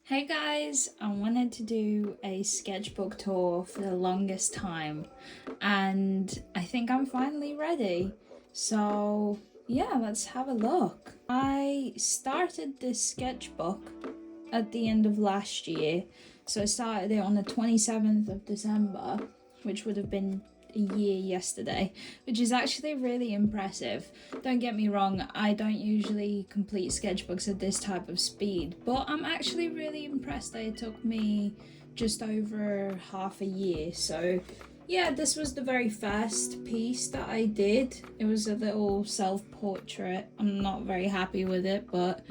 Hey guys, I wanted to do a sketchbook tour for the longest time and I think I'm finally ready. So yeah, let's have a look. I started this sketchbook at the end of last year. So I started it on the 27th of December, which would have been a year yesterday, which is actually really impressive. Don't get me wrong, I don't usually complete sketchbooks at this type of speed, but I'm actually really impressed that it took me just over half a year. So yeah, this was the very first piece that I did. It was a little self-portrait. I'm not very happy with it, but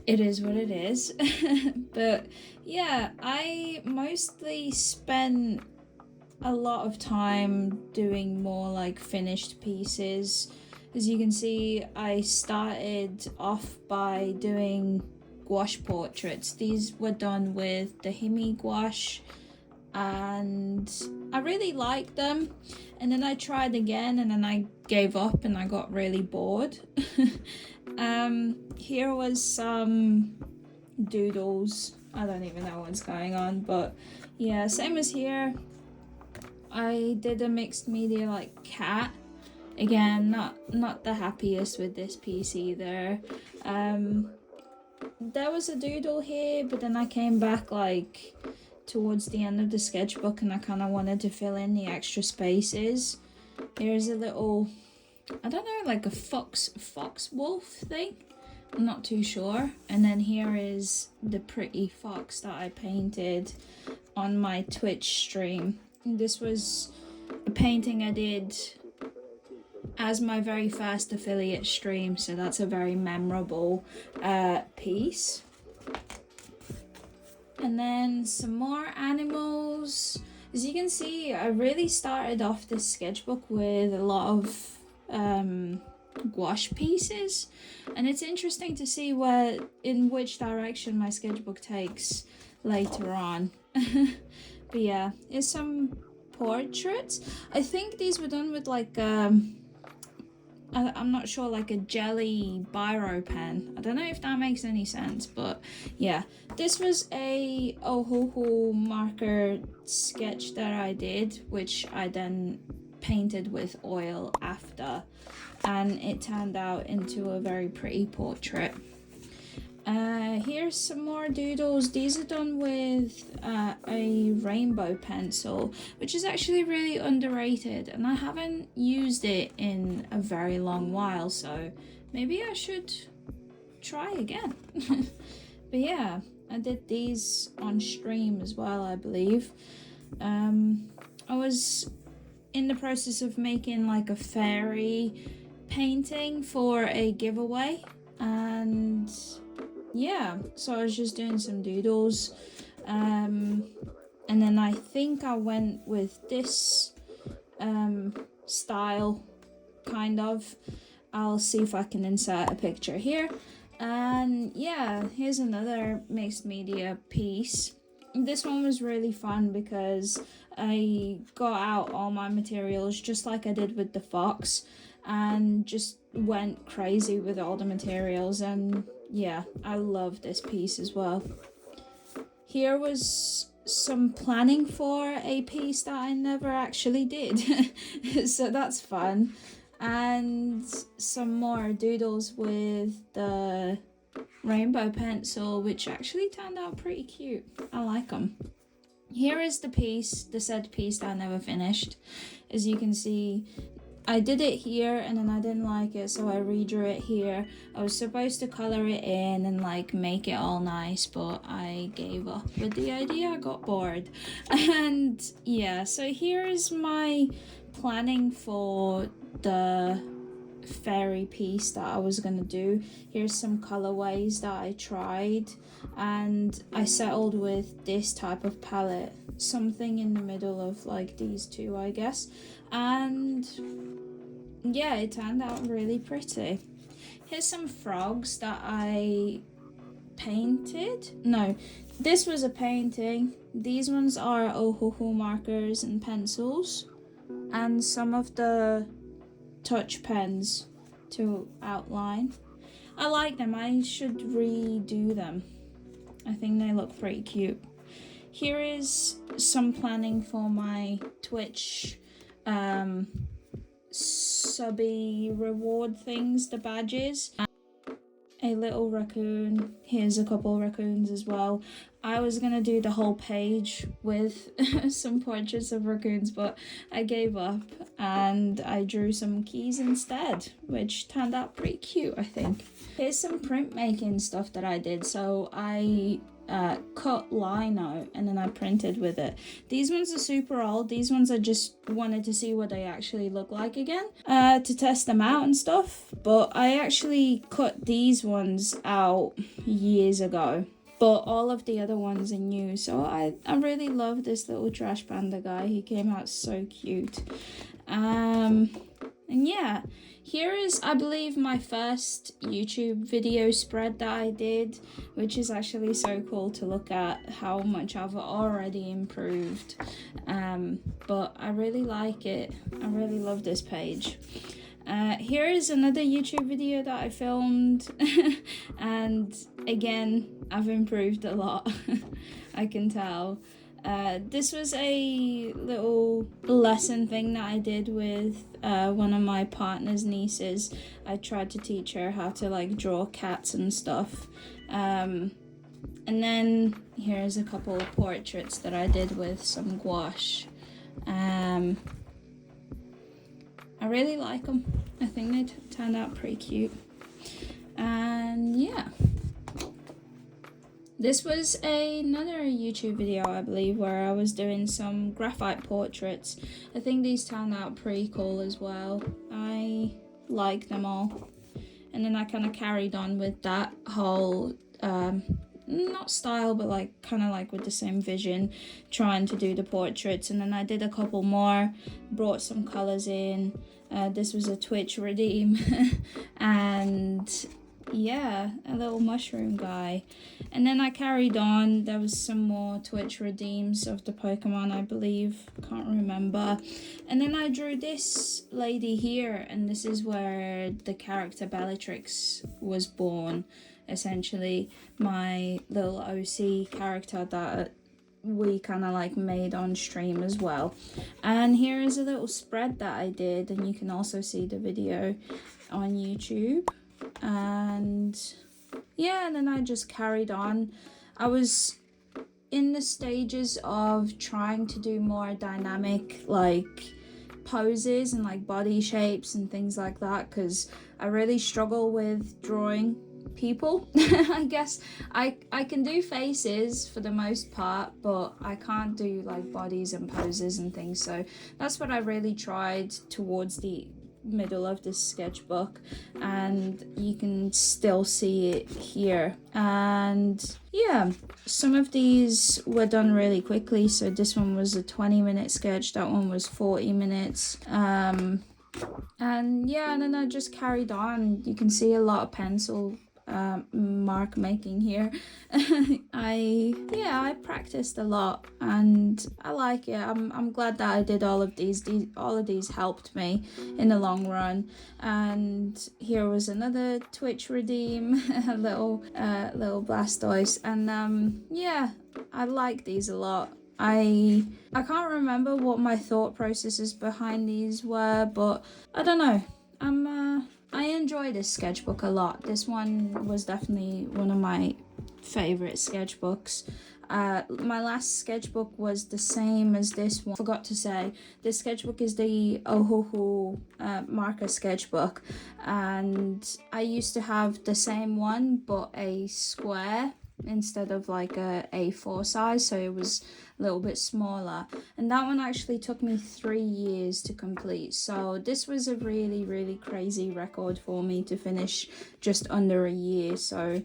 it is what it is. But yeah, I mostly spent a lot of time doing more like finished pieces. As you can see, I started off by doing gouache portraits. These were done with the Himi gouache and I really liked them, and then I tried again and then I gave up and I got really bored. Here was some doodles. I don't even know what's going on, but yeah, same as here. I did a mixed media like cat. Again, not the happiest with this piece either. There was a doodle here, but then I came back like towards the end of the sketchbook and I kind of wanted to fill in the extra spaces. Here's a little, I don't know, like a fox wolf thing. I'm not too sure. And then here is the pretty fox that I painted on my Twitch stream. This was a painting I did as my very first affiliate stream, so that's a very memorable piece. And then some more animals. As you can see, I really started off this sketchbook with a lot of gouache pieces, and it's interesting to see in which direction my sketchbook takes later on. But yeah, here's some portraits. I think these were done with like I'm not sure, like a jelly biro pen. I don't know if that makes any sense, but yeah, this was a Ohuhu marker sketch that I did, which I then painted with oil after, and it turned out into a very pretty portrait. Here's some more doodles. These are done with a rainbow pencil, which is actually really underrated, and I haven't used it in a very long while, so maybe I should try again. But yeah, I did these on stream as well, I believe. I was in the process of making like a fairy painting for a giveaway, and yeah, so I was just doing some doodles, and then I think I went with this style, kind of. I'll see if I can insert a picture here. And yeah, here's another mixed media piece. This one was really fun because I got out all my materials just like I did with the fox and just went crazy with all the materials, and yeah, I love this piece as well. Here was some planning for a piece that I never actually did, so that's fun. And some more doodles with the rainbow pencil, which actually turned out pretty cute. I like them. Here is the said piece that I never finished. As you can see, I did it here and then I didn't like it, so I redrew it here. I was supposed to color it in and like make it all nice, but I gave up with the idea. I got bored. And yeah, so here is my planning for the fairy piece that I was gonna do. Here's some colorways that I tried, and I settled with this type of palette, something in the middle of like these two, I guess. And yeah, it turned out really pretty. Here's some frogs that I painted. No, this was a painting. These ones are Ohuhu markers and pencils, and some of the touch pens to outline. I like them. I should redo them. I think they look pretty cute. Here is some planning for my Twitch subby reward things, the badges. A little raccoon. Here's a couple raccoons as well. I was gonna do the whole page with some portraits of raccoons, but I gave up and I drew some keys instead, which turned out pretty cute, I think. Here's some printmaking stuff that I did. So I cut line out and then I printed with it. These ones are super old. These ones I just wanted to see what they actually look like again, to test them out and stuff. But I actually cut these ones out years ago, but all of the other ones are new. So I really love this little trash panda guy. He came out so cute. And yeah, here is, I believe, my first YouTube video spread that I did, which is actually so cool to look at how much I've already improved. But I really like it. I really love this page. Here is another YouTube video that I filmed and again, I've improved a lot. I can tell. This was a little lesson thing that I did with one of my partner's nieces. I tried to teach her how to like draw cats and stuff. And then here's a couple of portraits that I did with some gouache. I really like them. I think they turned out pretty cute. And yeah. This was another YouTube video, I believe, where I was doing some graphite portraits. I think these turned out pretty cool as well. I like them all. And then I kind of carried on with that whole, not style, but like kind of like with the same vision, trying to do the portraits. And then I did a couple more, brought some colors in. This was a Twitch redeem. And yeah, a little mushroom guy. And then I carried on. There was some more Twitch redeems of the Pokemon, I believe. Can't remember. And then I drew this lady here, and this is where the character Bellatrix was born, essentially. My little OC character that we kind of like made on stream as well. And here is a little spread that I did, and you can also see the video on YouTube. And yeah, and then I just carried on. I was in the stages of trying to do more dynamic like poses and like body shapes and things like that, because I really struggle with drawing people. I guess I can do faces for the most part, but I can't do like bodies and poses and things. So that's what I really tried towards the middle of this sketchbook, and you can still see it here. And yeah, some of these were done really quickly. So this one was a 20-minute sketch, that one was 40 minutes. And yeah, and then I just carried on. You can see a lot of pencil mark making here. I practiced a lot and I like it. I'm glad that I did all of these. All of these helped me in the long run. And here was another Twitch redeem, a little Blastoise, and yeah, I like these a lot. I can't remember what my thought processes behind these were, but I don't know. I enjoy this sketchbook a lot. This one was definitely one of my favorite sketchbooks. My last sketchbook was the same as this one. Forgot to say, this sketchbook is the Ohuhu marker sketchbook, and I used to have the same one but a square instead of like a A4 size, so it was a little bit smaller, and that one actually took me 3 years to complete. So this was a really crazy record for me to finish just under a year, so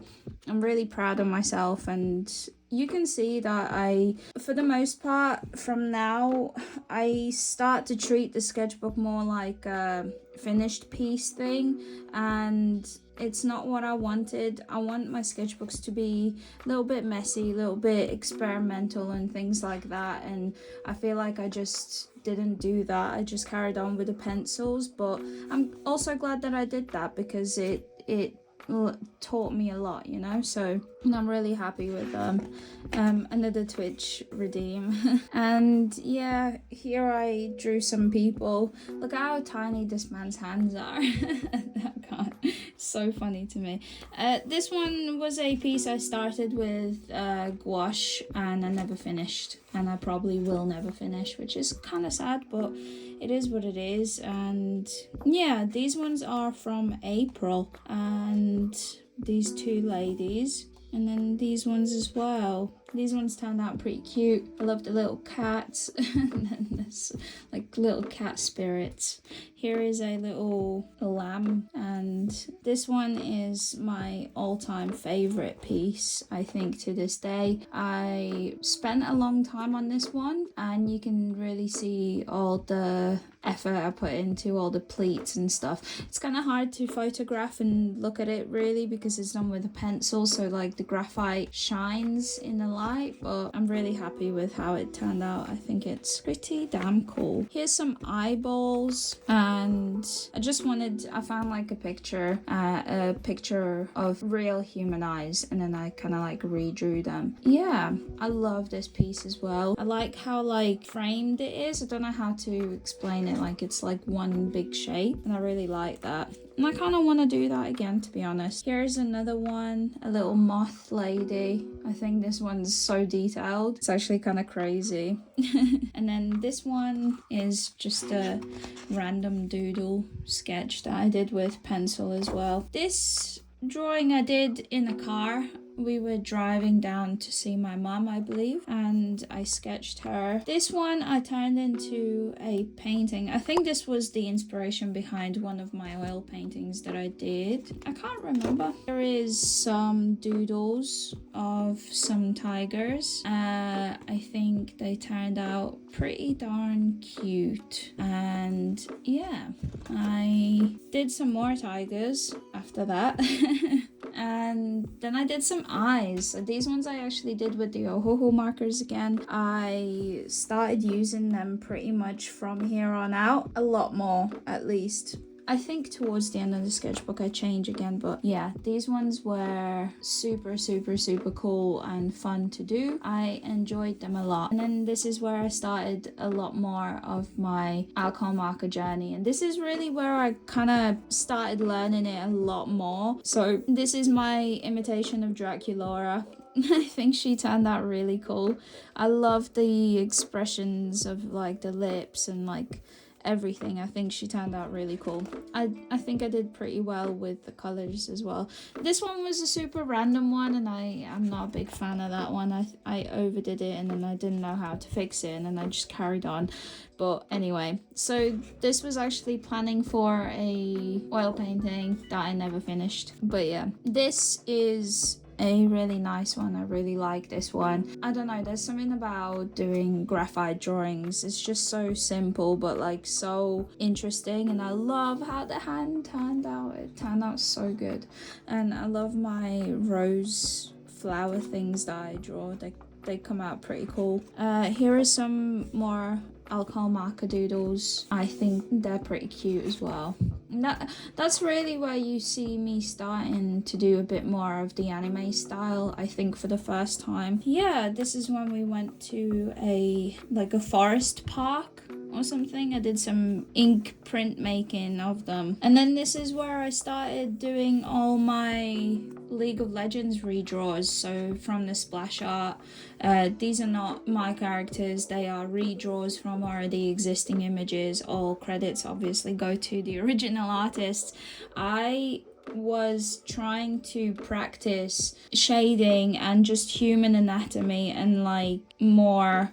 I'm really proud of myself. And you can see that I, for the most part, from now, I start to treat the sketchbook more like a finished piece thing, and it's not what I wanted. I want my sketchbooks to be a little bit messy, a little bit experimental and things like that, and I feel like I just didn't do that. I just carried on with the pencils, but I'm also glad that I did that because it taught me a lot, you know. So and I'm really happy with them. Another Twitch redeem. And yeah, here I drew some people. Look how tiny this man's hands are. That guy, so funny to me. This one was a piece I started with gouache and I never finished, and I probably will never finish, which is kind of sad, but it is what it is. And yeah, these ones are from April, and these two ladies, and then these ones as well. These ones turned out pretty cute. I love the little cats and then this like little cat spirits. Here is a little lamb, and this one is my all-time favorite piece, I think, to this day. I spent a long time on this one, and you can really see all the effort I put into all the pleats and stuff. It's kind of hard to photograph and look at it really because it's done with a pencil, so like the graphite shines in the light, but I'm really happy with how it turned out. I think it's pretty damn cool. Here's some eyeballs, and I found like a picture of real human eyes, and then I kind of like redrew them. Yeah, I love this piece as well. I like how like framed it is. I don't know how to explain it. Like it's like one big shape, and I really like that. And I kind of want to do that again, to be honest. Here's another one, a little moth lady. I think this one's so detailed. It's actually kind of crazy. And then this one is just a random doodle sketch that I did with pencil as well. This drawing I did in a car. We were driving down to see my mum, I believe, and I sketched her. This one I turned into a painting. I think this was the inspiration behind one of my oil paintings that I did. I can't remember. There is some doodles of some tigers. I think they turned out pretty darn cute. And yeah, I did some more tigers after that. And then I did some eyes. These ones I actually did with the Ohoho markers again. I started using them pretty much from here on out. A lot more, at least. I think towards the end of the sketchbook I change again, but yeah, these ones were super cool and fun to do. I enjoyed them a lot. And then this is where I started a lot more of my alcohol marker journey, and this is really where I kind of started learning it a lot more. So this is my imitation of Draculaura. I think she turned out really cool. I love the expressions of like the lips and like everything. I think she turned out really cool. I think I did pretty well with the colors as well. This one was a super random one, and I'm not a big fan of that one. I overdid it, and then I didn't know how to fix it, and then I just carried on. But anyway, so this was actually planning for a oil painting that I never finished. But yeah, this is a really nice one. I really like this one. I don't know, there's something about doing graphite drawings. It's just so simple but like so interesting, and I love how the hand turned out. It turned out so good. And I love my rose flower things that I draw. They come out pretty cool. Here are some more alcohol marker doodles. I think they're pretty cute as well. That's really where you see me starting to do a bit more of the anime style, I think, for the first time. Yeah, this is when we went to a forest park or something. I did some ink print making of them. And then this is where I started doing all my League of Legends redraws. So from the splash art, these are not my characters, they are redraws from already existing images. All credits obviously go to the original artists. I was trying to practice shading and just human anatomy and like more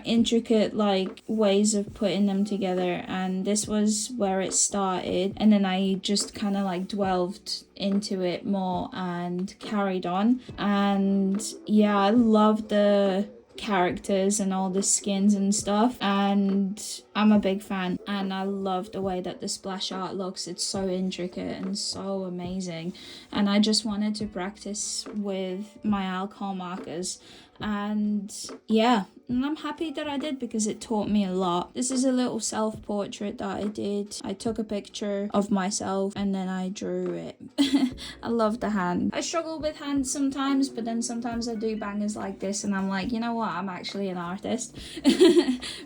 intricate like ways of putting them together, and this was where it started. And then I just kind of like delved into it more and carried on. And yeah, I love the characters and all the skins and stuff, and I'm a big fan, and I love the way that the splash art looks. It's so intricate and so amazing, and I just wanted to practice with my alcohol markers. And yeah, And I'm happy that I did because it taught me a lot. This is a little self-portrait that I did. I took a picture of myself and then I drew it. I love the hand. I struggle with hands sometimes, but then sometimes I do bangers like this and I'm like, you know what, I'm actually an artist.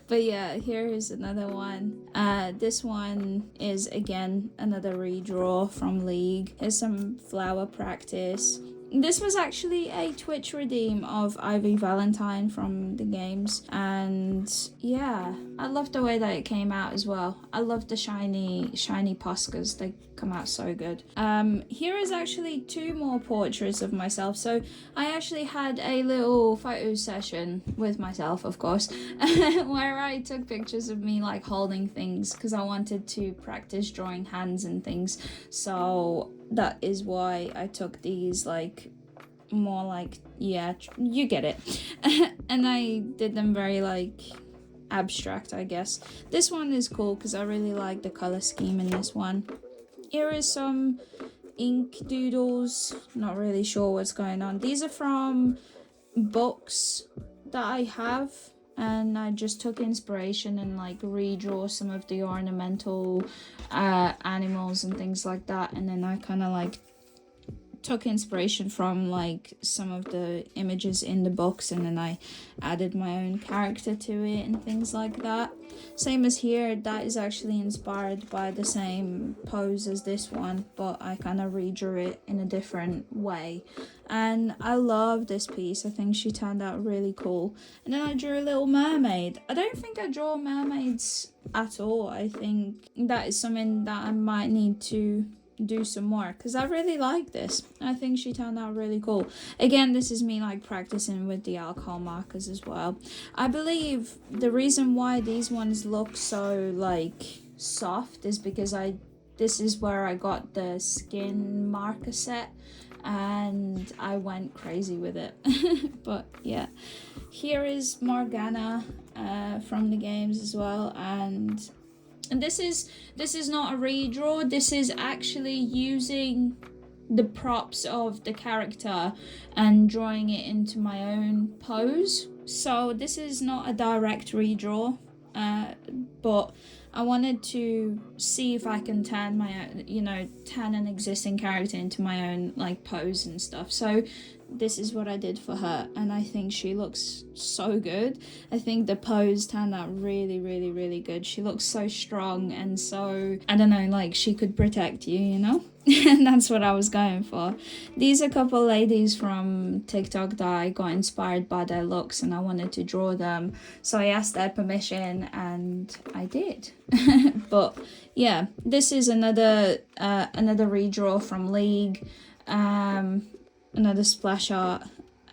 But yeah, here is another one. This one is again another redraw from League. Here's some flower practice. This was actually a Twitch redeem of Ivy Valentine from the games, and yeah, I love the way that it came out as well. I love the shiny Poscas, they come out so good. Here is actually 2 more portraits of myself. So I actually had a little photo session with myself, of course, where I took pictures of me like holding things because I wanted to practice drawing hands and things. So that is why I took these like more like, yeah, you get it. And I did them very like abstract, I guess. This one is cool because I really like the color scheme in this one. Here is some ink doodles, not really sure what's going on. These are from books that I have, and I just took inspiration and like redraw some of the ornamental animals and things like that, and then I kind of like took inspiration from like some of the images in the books, and then I added my own character to it and things like that. Same as here, that is actually inspired by the same pose as this one, but I kind of redrew it in a different way. And I love this piece. I think she turned out really cool. And then I drew a little mermaid. I don't think I draw mermaids at all. I think that is something that I might need to do some more because I really like this. I think she turned out really cool. Again, this is me like practicing with the alcohol markers as well. I believe the reason why these ones look so like soft is because this is where I got the skin marker set and I went crazy with it. But yeah, here is Morgana from the games as well, and this is not a redraw. This is actually using the props of the character and drawing it into my own pose. So this is not a direct redraw, but I wanted to see if I can turn an existing character into my own like pose and stuff. So this is what I did for her, and I think she looks so good. I think the pose turned out really, really, really good. She looks so strong and so, I don't know, like she could protect you, you know? And that's what I was going for. These are a couple ladies from TikTok that I got inspired by their looks and I wanted to draw them. So I asked their permission and I did. But yeah, this is another redraw from League. Another splash art,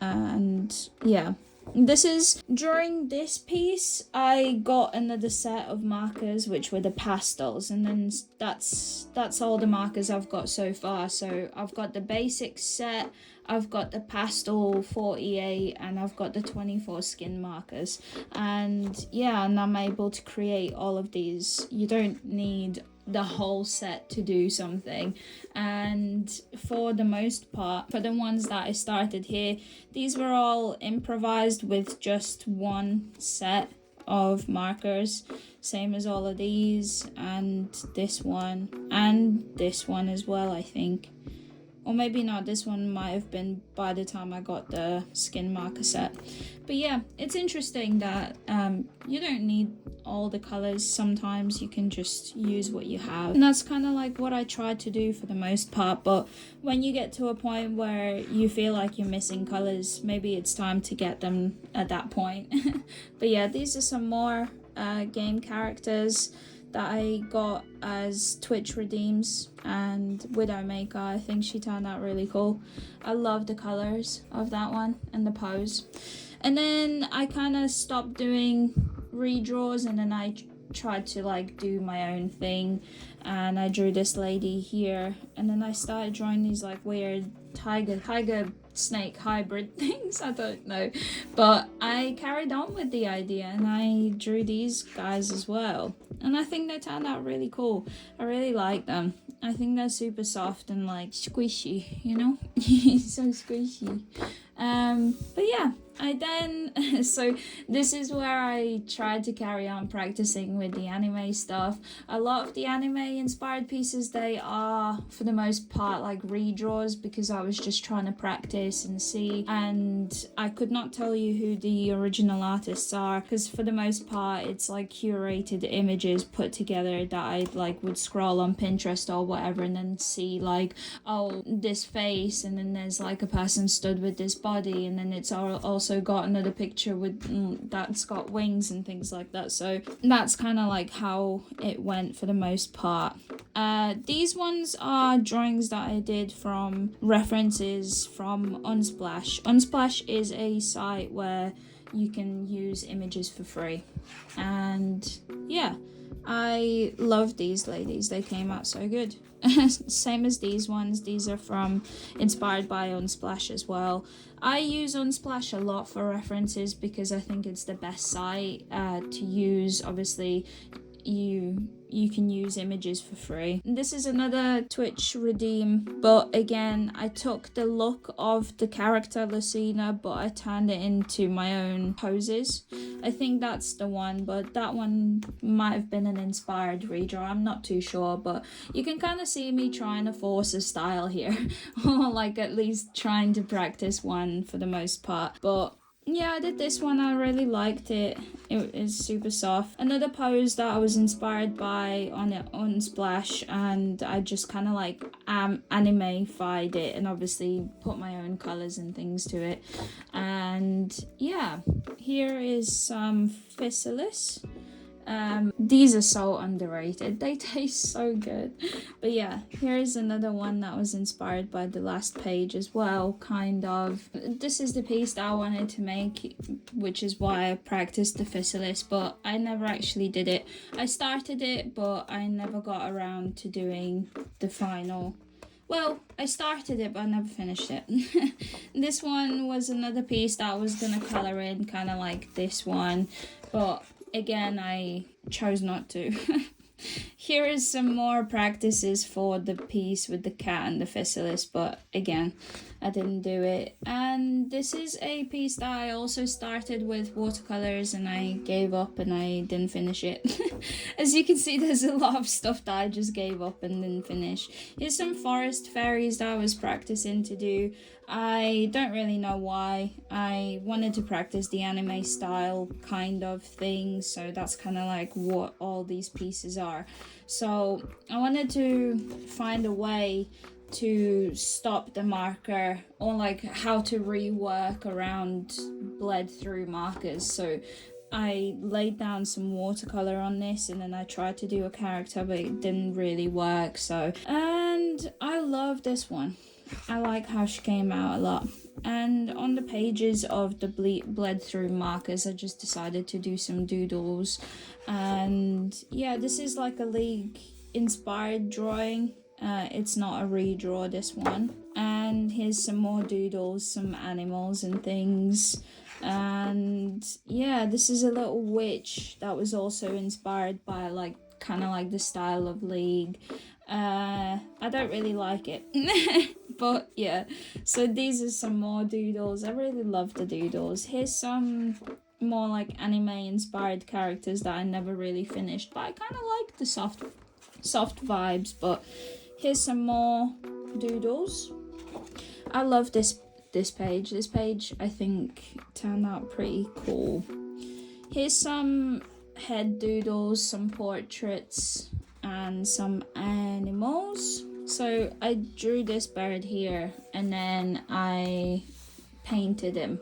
and yeah, this is during this piece I got another set of markers which were the pastels, and then that's all the markers I've got so far. So I've got the basic set, I've got the pastel 48, and I've got the 24 skin markers, and yeah, and I'm able to create all of these. You don't need the whole set to do something, and for the most part, for the ones that I started here, these were all improvised with just one set of markers, same as all of these and this one as well, I think. Or maybe not, this one might have been by the time I got the skin marker set. But yeah, it's interesting that you don't need all the colors. Sometimes you can just use what you have. And that's kind of like what I tried to do for the most part. But when you get to a point where you feel like you're missing colors, maybe it's time to get them at that point. But yeah, these are some more game characters that I got as Twitch redeems, and Widowmaker, I think she turned out really cool. I love the colors of that one and the pose. And then I kind of stopped doing redraws, and then I tried to like do my own thing, and I drew this lady here, and then I started drawing these like weird tiger snake hybrid things. I don't know, but I carried on with the idea and I drew these guys as well, and I think they turned out really cool. I really like them. I think they're super soft and like squishy, you know. So squishy. But yeah, I then, so this is where I tried to carry on practicing with the anime stuff. A lot of the anime inspired pieces, they are for the most part like redraws, because I was just trying to practice and see, and I could not tell you who the original artists are, because for the most part it's like curated images put together that I like would scroll on Pinterest or whatever and then see like, oh, this face, and then there's like a person stood with this body, and then it's also got another picture with that's got wings and things like that. So that's kind of like how it went for the most part. These ones are drawings that I did from references from Unsplash. Unsplash is a site where you can use images for free, and yeah, I love these ladies. They came out so good. Same as these ones. These are from inspired by Unsplash as well. I use Unsplash a lot for references because I think it's the best site to use. Obviously, you can use images for free. This is another Twitch redeem, but again, I took the look of the character Lucina, but I turned it into my own poses. I think that's the one, but that one might have been an inspired redraw. I'm not too sure, but you can kind of see me trying to force a style here, or like at least trying to practice one for the most part. But yeah, I did this one. I really liked it. It is super soft. Another pose that I was inspired by on Splash, and I just kind of like anime-fied it and obviously put my own colors and things to it. And yeah, here is some Physalis. These are so underrated. They taste so good. But yeah, here's another one that was inspired by the last page as well, kind of. This is the piece that I wanted to make, which is why I practiced the Physalis, but I never actually did it. I started it, but I never got around to doing the final. Well, I started it, but I never finished it. This one was another piece that I was gonna color in, kind of like this one, but again, I chose not to. Here is some more practices for the piece with the cat and the Physalis, but again, I didn't do it. And this is a piece that I also started with watercolors and I gave up and I didn't finish it. As you can see, there's a lot of stuff that I just gave up and didn't finish. Here's some forest fairies that I was practicing to do. I don't really know why. I wanted to practice the anime style kind of thing, so that's kind of like what all these pieces are. So I wanted to find a way to stop the marker, or like how to rework around bled through markers. So I laid down some watercolor on this and then I tried to do a character, but it didn't really work. So, and I love this one. I like how she came out a lot. And on the pages of the bled through markers, I just decided to do some doodles. And yeah, this is like a League inspired drawing. It's not a redraw, this one. And here's some more doodles, some animals and things. And yeah, this is a little witch that was also inspired by like kind of like the style of League. I don't really like it. But yeah, so these are some more doodles. I really love the doodles. Here's some more like anime inspired characters that I never really finished, but I kind of like the soft vibes. But here's some more doodles. I love this page. This page I think turned out pretty cool. Here's some head doodles, some portraits, and some animals. So I drew this bird here and then I painted him.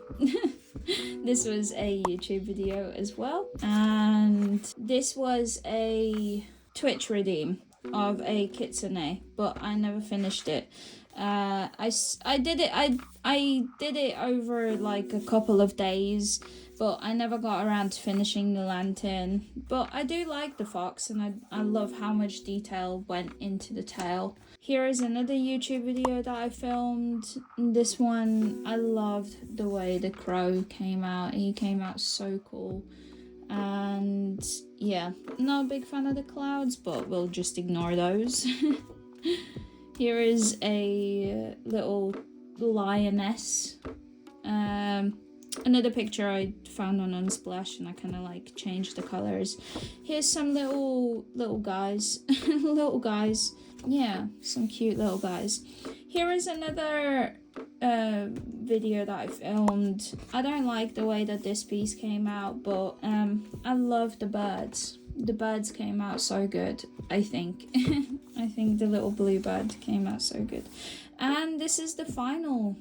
This was a YouTube video as well, and this was a Twitch redeem of a kitsune, but I never finished it. I did it over like a couple of days, but I never got around to finishing the lantern. But I do like the fox, and I love how much detail went into the tail. Here is another YouTube video that I filmed. This one, I loved the way the crow came out. He came out so cool. And yeah, not a big fan of the clouds, but we'll just ignore those. Here is a little lioness. another picture I found on Unsplash, and I kind of like changed the colors. Here's some little guys. Little guys. Yeah, some cute little guys. Here is another video that I filmed. I don't like the way that this piece came out, but I love the birds. The birds came out so good, I think. I think the little blue bird came out so good. And this is the final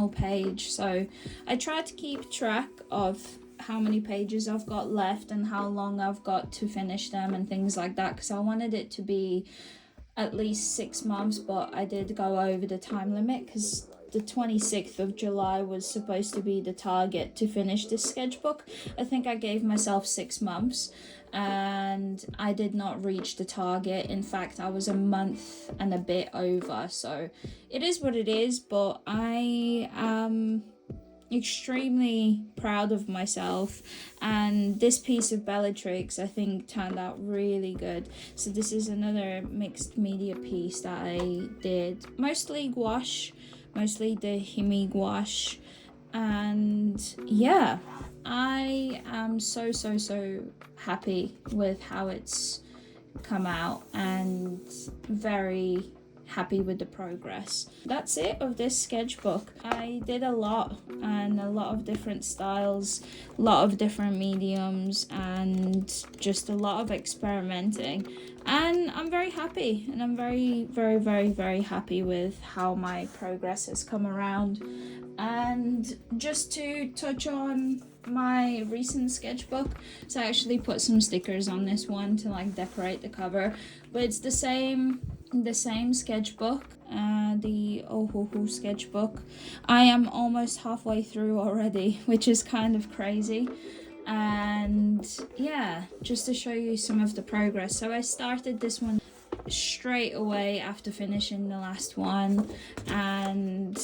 page. So I tried to keep track of how many pages I've got left and how long I've got to finish them and things like that, because I wanted it to be at least 6 months, but I did go over the time limit because the 26th of July was supposed to be the target to finish this sketchbook. I think I gave myself 6 months and I did not reach the target. In fact, I was a month and a bit over, so it is what it is, but I am extremely proud of myself, and this piece of Bellatrix I think turned out really good. So this is another mixed media piece that I did, mostly gouache, mostly the Himi gouache, and yeah, I am so happy with how it's come out and very happy with the progress. That's it of this sketchbook. I did a lot and a lot of different styles, a lot of different mediums, and just a lot of experimenting, and I'm very happy, and I'm very happy with how my progress has come around. And just to touch on my recent sketchbook, so I actually put some stickers on this one to like decorate the cover, but it's the same sketchbook, the Ohuhu sketchbook. I am almost halfway through already, which is kind of crazy. And yeah, just to show you some of the progress. So I started this one straight away after finishing the last one, and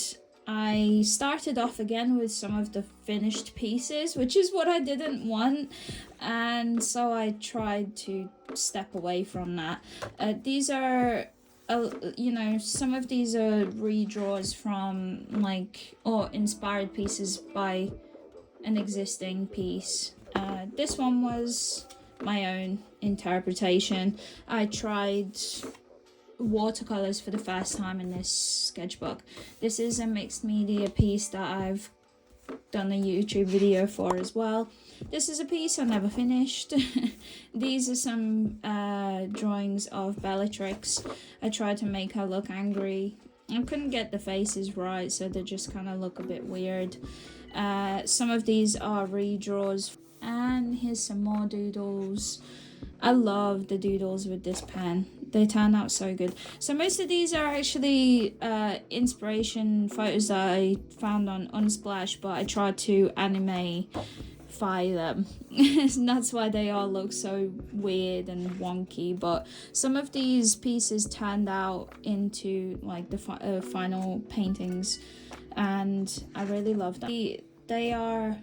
I started off again with some of the finished pieces, which is what I didn't want, and so I tried to step away from that. These are some of these are redraws from or inspired pieces by an existing piece. This one was my own interpretation. I tried watercolors for the first time in this sketchbook. This is a mixed media piece that I've done a YouTube video for as well. This is a piece I never finished. These are some drawings of Bellatrix. I tried to make her look angry. I couldn't get the faces right, so they just kind of look a bit weird. Some of these are redraws, and here's some more doodles. I love the doodles with this pen. They turn out so good. So most of these are actually inspiration photos that I found on Unsplash, but I tried to animify them. And that's why they all look so weird and wonky. But some of these pieces turned out into like the final paintings, and I really love them. They are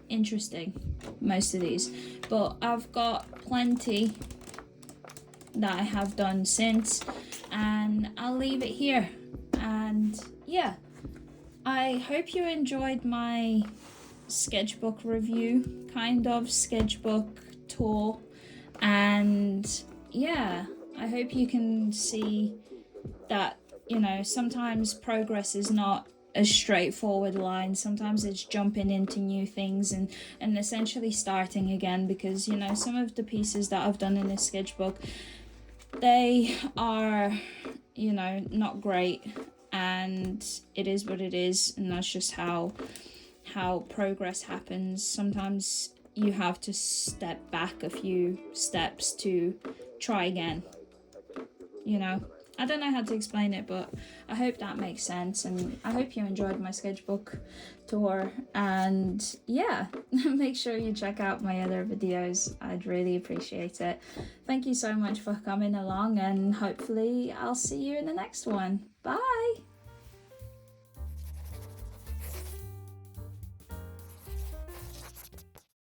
interesting, most of these, but I've got plenty that I have done since, and I'll leave it here. And yeah, I hope you enjoyed my sketchbook review, kind of sketchbook tour, and yeah, I hope you can see that, sometimes progress is not a straightforward line. Sometimes it's jumping into new things and essentially starting again, because some of the pieces that I've done in this sketchbook, they are not great, and it is what it is, and that's just how progress happens. Sometimes you have to step back a few steps to try again. I don't know how to explain it, but I hope that makes sense, and I hope you enjoyed my sketchbook tour. And yeah, make sure you check out my other videos. I'd really appreciate it. Thank you so much for coming along, and hopefully I'll see you in the next one. Bye!